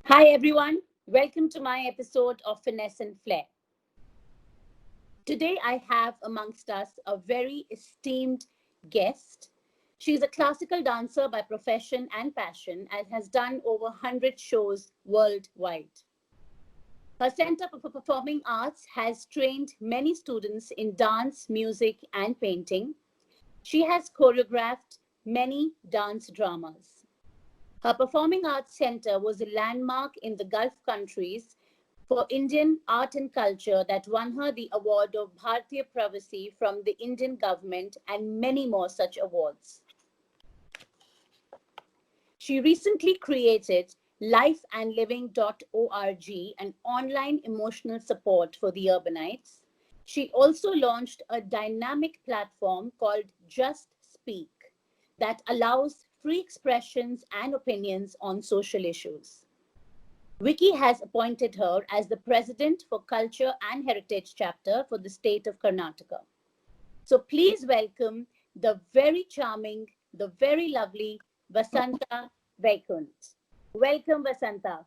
Hi everyone, welcome to my episode of Finesse and Flair. Today I have amongst us a very esteemed guest. She's a classical dancer by profession and passion and has done over 100 shows worldwide. Her Center for Performing Arts has trained many students in dance, music, and painting. She has choreographed many dance dramas. Her Performing Arts Center was a landmark in the Gulf countries for Indian art and culture that won her the award of Bharatiya Pravasi from the Indian government and many more such awards. She recently created lifeandliving.org, an online emotional support for the urbanites. She also launched a dynamic platform called Just Speak that allows free expressions and opinions on social issues. Vicky has appointed her as the president for Culture and Heritage Chapter for the state of Karnataka. So please welcome the very charming, the very lovely Vassntha Vaikunth. Welcome, Vassntha.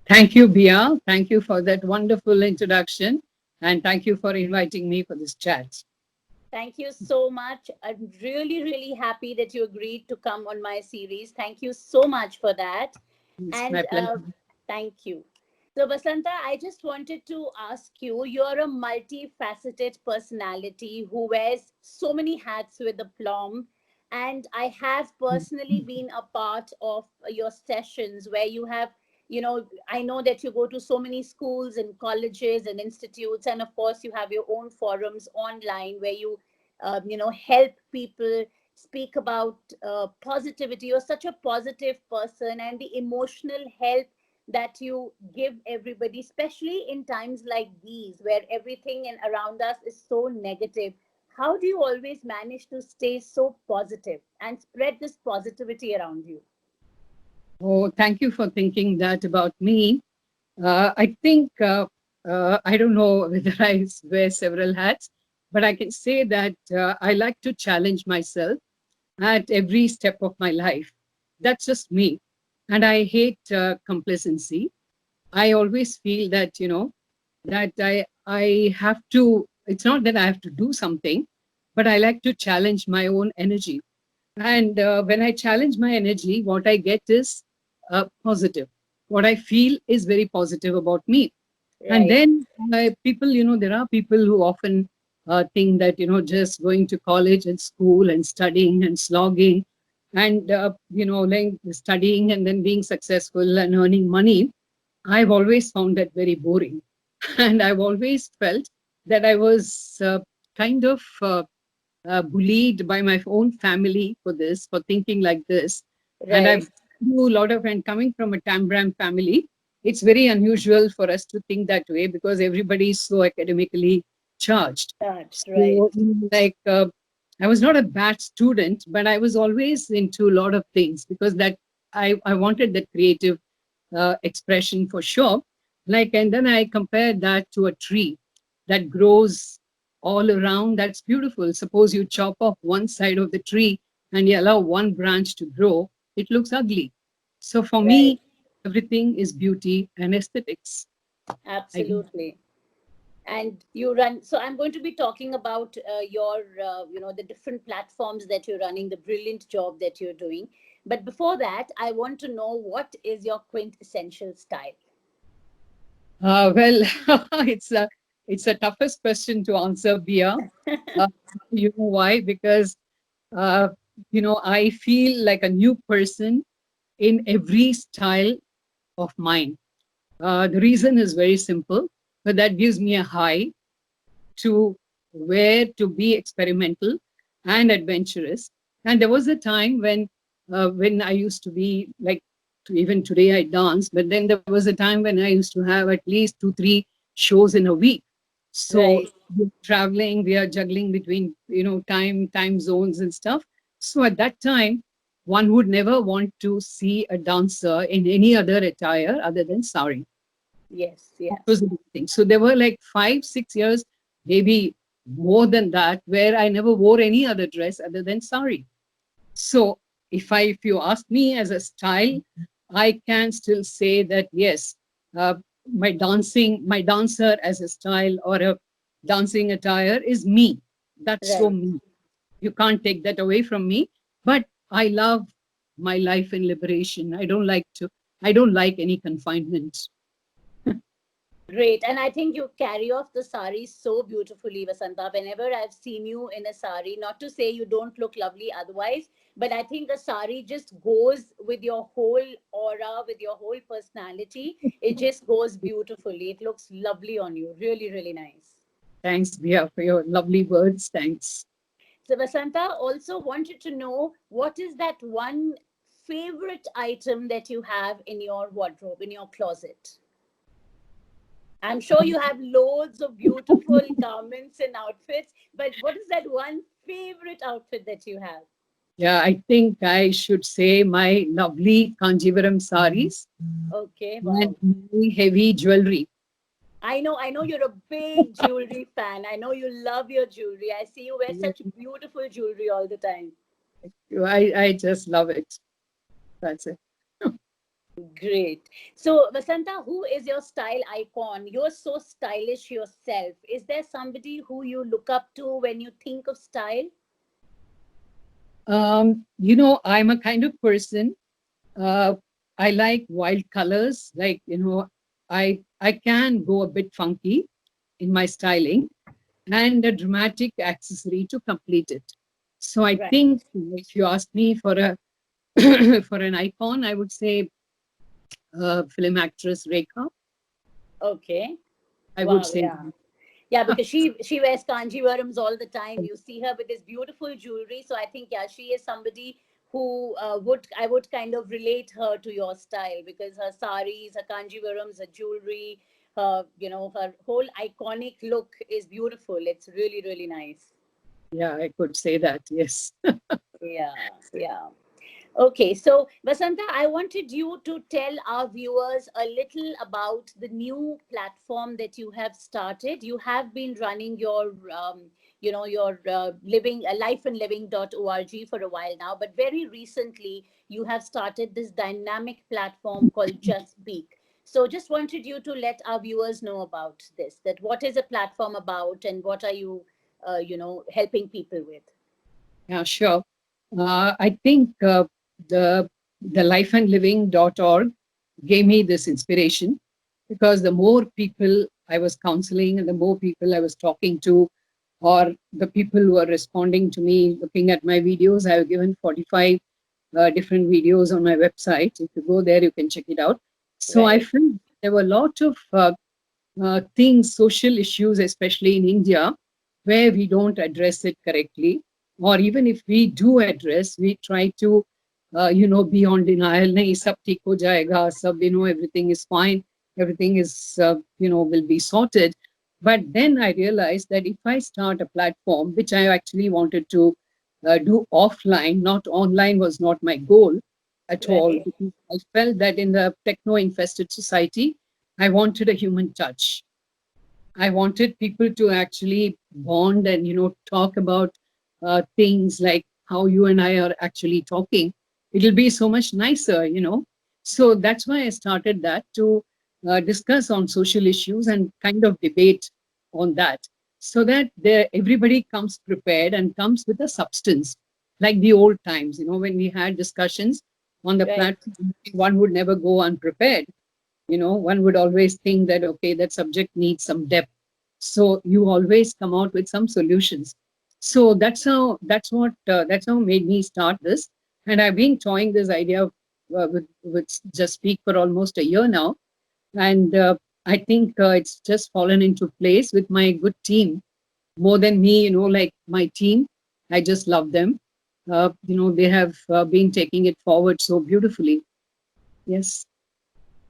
Thank you, Bia. Thank you for that wonderful introduction. And thank you for inviting me for this chat. Thank you so much. I'm really, really happy that you agreed to come on my series. Thank you so much for that. It's my And pleasure. thank you. So, Vassntha, I just wanted to ask you, you're a multifaceted personality who wears so many hats with aplomb. And I have personally been a part of your sessions where you have, I know that you go to so many schools and colleges and institutes. And of course, you have your own forums online where you, help people speak about positivity. You're such a positive person, and the emotional help that you give everybody, especially in times like these where everything around us is so negative. How do you always manage to stay so positive and spread this positivity around you? Oh, thank you for thinking that about me. I think, I don't know whether I wear several hats, but I can say that I like to challenge myself at every step of my life. That's just me. And I hate complacency. I always feel that, that I have to, it's not that I have to do something, but I like to challenge my own energy. And when I challenge my energy, what I get is positive. What I feel is very positive about me. And Right. then people, there are people who often think that, just going to college and school and studying and slogging and, like studying and then being successful and earning money, I've always found that very boring. And I've always felt that I was kind of bullied by my own family for this, for thinking like this. And Right. I've do a lot of, and coming from a Tambram family, it's very unusual for us to think that way because everybody is so academically charged. That's right. So, like, I was not a bad student, but I was always into a lot of things because that I wanted that creative expression for sure. Like, and then I compared that to a tree that grows all around. That's beautiful. Suppose you chop off one side of the tree and you allow one branch to grow, it looks ugly. So for Right. me, everything is beauty and aesthetics. I, Absolutely. And you run, so I'm going to be talking about your the different platforms that you're running, the brilliant job that you're doing. But before that, I want to know, what is your quintessential style? well, it's a toughest question to answer, Bia. Uh, you know why? Because uh, I feel like a new person in every style of mine. The reason is very simple, but that gives me a high to where to be experimental and adventurous. And there was a time when I used to be like, even today I dance, but then there was a time when I used to have at least 2, 3 shows in a week. So Right. we're traveling, we are juggling between time zones and stuff. So at that time, one would never want to see a dancer in any other attire other than sari. Yes, That yes. was the big thing. So there were like 5, 6 years, maybe more than that, where I never wore any other dress other than sari. So if you ask me as a style, I can still say that yes, uh, my dancer as a style or a dancing attire is me. That's so Right. me. You can't take that away from me. But I love my life in liberation. I don't like any confinement. Great. And I think you carry off the sari so beautifully, Vassantha. Whenever I've seen you in a sari, not to say you don't look lovely otherwise, but I think the sari just goes with your whole aura, with your whole personality. It just goes beautifully. It looks lovely on you. Really, really nice. Thanks, Bia, for your lovely words. Thanks. So, Vasantha also wanted to know what is that one favorite item that you have in your wardrobe, in your closet? I'm sure you have loads of beautiful garments and outfits, but what is that one favorite outfit that you have? Yeah, I think I should say my lovely Kanjivaram saris Okay, and wow. my heavy jewelry. I know you're a big jewelry fan. I know you love your jewelry. I see you wear such beautiful jewelry all the time. I just love it. That's it. Great. So, Vasantha, who is your style icon? You're so stylish yourself. Is there somebody who you look up to when you think of style? I'm a kind of person. Uh, I like wild colors. I can go a bit funky in my styling and a dramatic accessory to complete it. So I Right. think if you ask me for a for an icon, I would say film actress Rekha. Okay. I would Wow. say Yeah. Yeah, because she wears kanjivarams all the time. You see her with this beautiful jewelry. So I think yeah, she is somebody who would I would kind of relate her to your style because her saris, her kanjivarams, her jewelry, her whole iconic look is beautiful. It's really really nice. yeah, I could say that. Yes. Yeah, yeah. Okay, so Vasantha, I wanted you to tell our viewers a little about the new platform that you have started. You have been running your, your living lifeandliving.org for a while now, but very recently you have started this dynamic platform called Just Speak. So, just wanted you to let our viewers know about this. That what is a platform about, and what are you, helping people with? Yeah, sure. I think the the lifeandliving.org gave me this inspiration because the more people I was counseling and the more people I was talking to, or the people who are responding to me, looking at my videos, I have given 45 different videos on my website. If you go there, you can check it out. So I Right, felt there were a lot of things, social issues, especially in India, where we don't address it correctly. Or even if we do address, we try to, be on denial. Nahi, sab theek ho jayega, sab, everything is fine, everything is, will be sorted. But then I realized that if I start a platform, which I actually wanted to do offline, not online was not my goal at all, right, because I felt that in the techno infested society, I wanted a human touch. I wanted people to actually bond and talk about things like how you and I are actually talking. It'll be so much nicer. So that's why I started that to discuss on social issues and kind of debate on that, so that everybody comes prepared and comes with a substance, like the old times. When we had discussions on the right. platform, one would never go unprepared. One would always think that okay, that subject needs some depth, so you always come out with some solutions. So that's how made me start this. And I've been toying this idea with Just Speak for almost a year now. And I think it's just fallen into place with my good team. More than me, like my team, I just love them. They have been taking it forward so beautifully. Yes.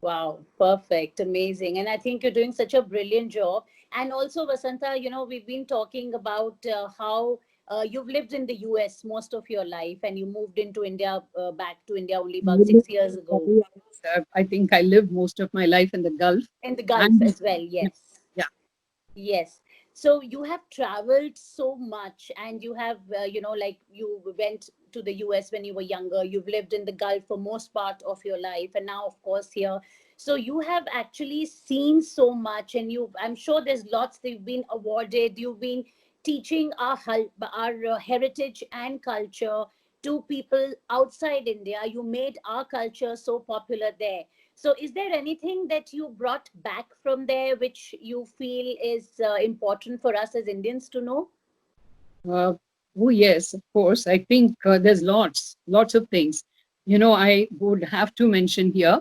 Wow, perfect, amazing. And I think you're doing such a brilliant job. And also, Vasantha, we've been talking about how you've lived in the US most of your life and you moved into India, back to India only about 6 years ago, I think I lived most of my life in the Gulf. in the Gulf And as well. yeah, Yes. yeah, Yes. So you have traveled so much and you have, like you went to the US when you were younger. You've lived in the Gulf for most part of your life, and now, of course, here. So you have actually seen so much, and I'm sure there's lots that you've been awarded. You've been teaching our heritage and culture to people outside India. You made our culture so popular there. So, is there anything that you brought back from there which you feel is important for us as Indians to know? Uh, oh, yes, of course. I think there's lots of things. I would have to mention here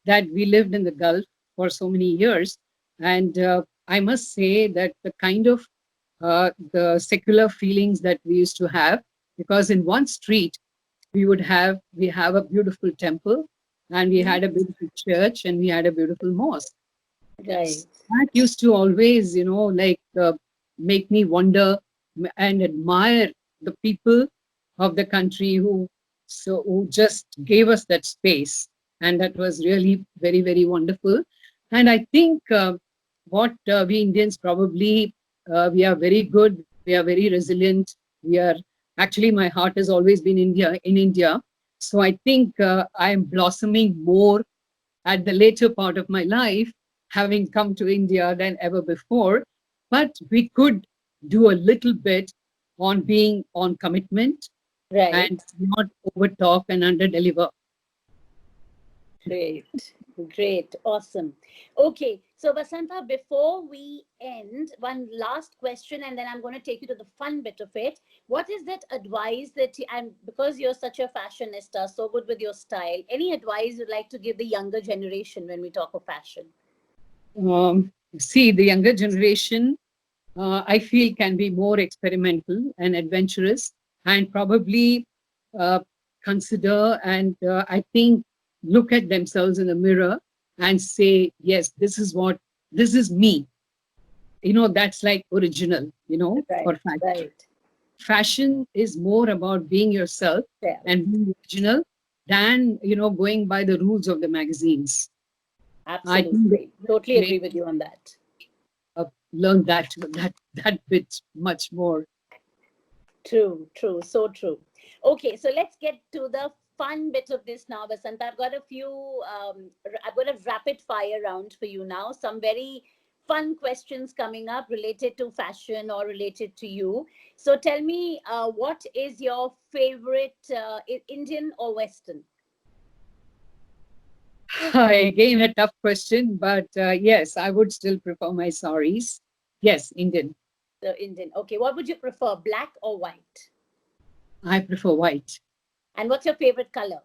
that we lived in the Gulf for so many years. And I must say that the kind of the secular feelings that we used to have, because in one street, we have a beautiful temple, and we Mhm. had a beautiful church, and we had a beautiful mosque. Right. That used to always, make me wonder and admire the people of the country who just gave us that space, and that was really very very wonderful. And I think what we Indians probably we are very good, we are very resilient. We are actually my heart has always been India. So I think I am blossoming more at the later part of my life, having come to India than ever before. But we could do a little bit on being on commitment and Right. not over talk and under deliver. Great. Great. Awesome. Okay. So, Vasantha, before we end, one last question, and then I'm going to take you to the fun bit of it. What is that advice that and because you're such a fashionista, so good with your style, any advice you'd like to give the younger generation when we talk of fashion? See, the younger generation, I feel, can be more experimental and adventurous, and probably uh, consider and I think look at themselves in the mirror and say, yes, this is me. That's like original, Right. for fact. Right. Fashion is more about being yourself Yeah. and being original than, going by the rules of the magazines. I think the Absolutely. Totally great agree with you on that. learn that bit much more. True, true, so true. Okay, so let's get to the fun bit of this now, Vasant. I've got a rapid fire round for you now. Some very fun questions coming up related to fashion or related to you. So tell me, what is your favorite, Indian or Western? Again, a tough question, but yes, I would still prefer my saris. Yes, Indian. The Indian. Okay, what would you prefer, black or white? I prefer white, And what's your favorite color?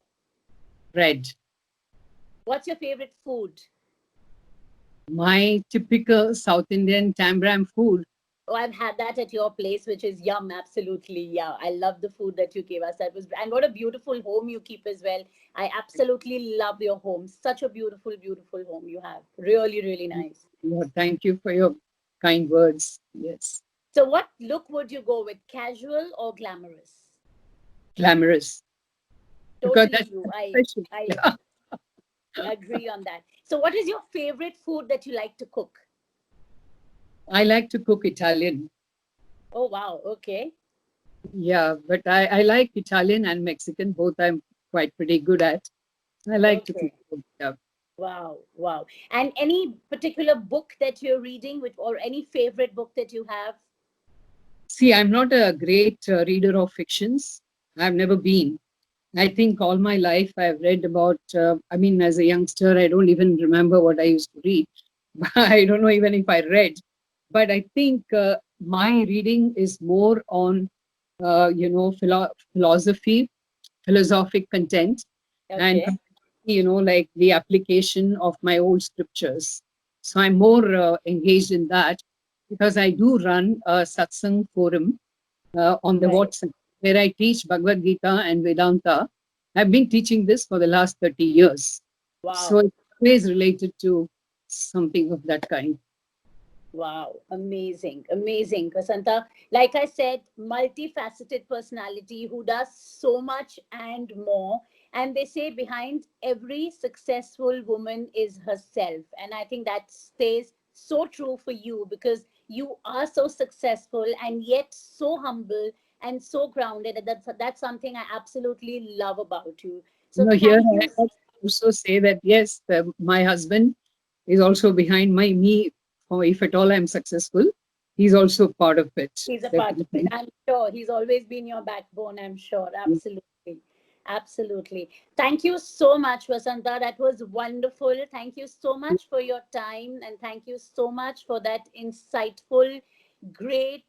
red. What's your favorite food? My typical South Indian tambram food. Oh, I've had that at your place, which is yum. Absolutely. Yeah. I love the food that you gave us. And what a beautiful home you keep as well. I absolutely love your home. Such a beautiful, beautiful home you have. Really, really nice. Lord, thank you for your kind words. Yes, So, what look would you go with? Casual or glamorous? glamorous because Totally that's you. special. I agree on that. So, what is your favorite food that you like to cook? I like to cook Italian. Oh, wow. Okay. Yeah, but I like Italian and Mexican. Both I'm quite pretty good at. I like to cook Okay. both. Yeah. Wow, wow. And any particular book that you're reading, which or any favorite book that you have? See, I'm not a great reader of fictions. I've never been. I think all my life I've read about, I mean, as a youngster, I don't even remember what I used to read. I don't know even if I read. But I think my reading is more on, philosophy, philosophic content, and Okay. like the application of my old scriptures. So I'm more engaged in that because I do run a satsang forum on the Right. WhatsApp where I teach Bhagavad Gita and Vedanta. I've been teaching this for the last 30 years. So Wow. it's always related to something of that kind. Wow. Amazing. Amazing. Vasantha, like I said, multifaceted personality who does so much and more. And they say behind every successful woman is herself. And I think that stays so true for you because you are so successful and yet so humble and so grounded. And that's something I absolutely love about you. So Here thank I you. also say that yes, my husband is also behind my me. Or if at all I'm successful, he's also part of it. He's a part of it. Definitely. I'm sure he's always been your backbone. I'm sure. Absolutely. Absolutely. Thank you so much, Vassantha. That was wonderful. Thank you so much for your time, and thank you so much for that insightful, great,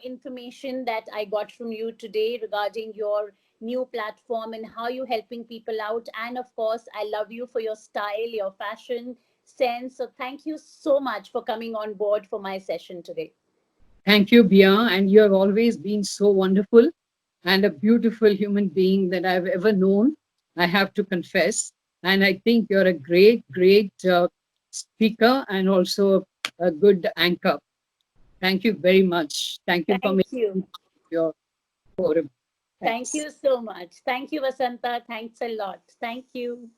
information that I got from you today regarding your new platform and how you're helping people out. And of course, I love you for your style, your fashion sense. So thank you so much for coming on board for my session today. Thank you, Bia. And you have always been so wonderful and a beautiful human being that I've ever known. I have to confess. And I think you're a great, great speaker and also a good anchor. Thank you very much. Thank you for Thank making you. me part of your forum. Thank Thanks. you so much. Thank you, Vasantha. Thanks a lot. Thank you.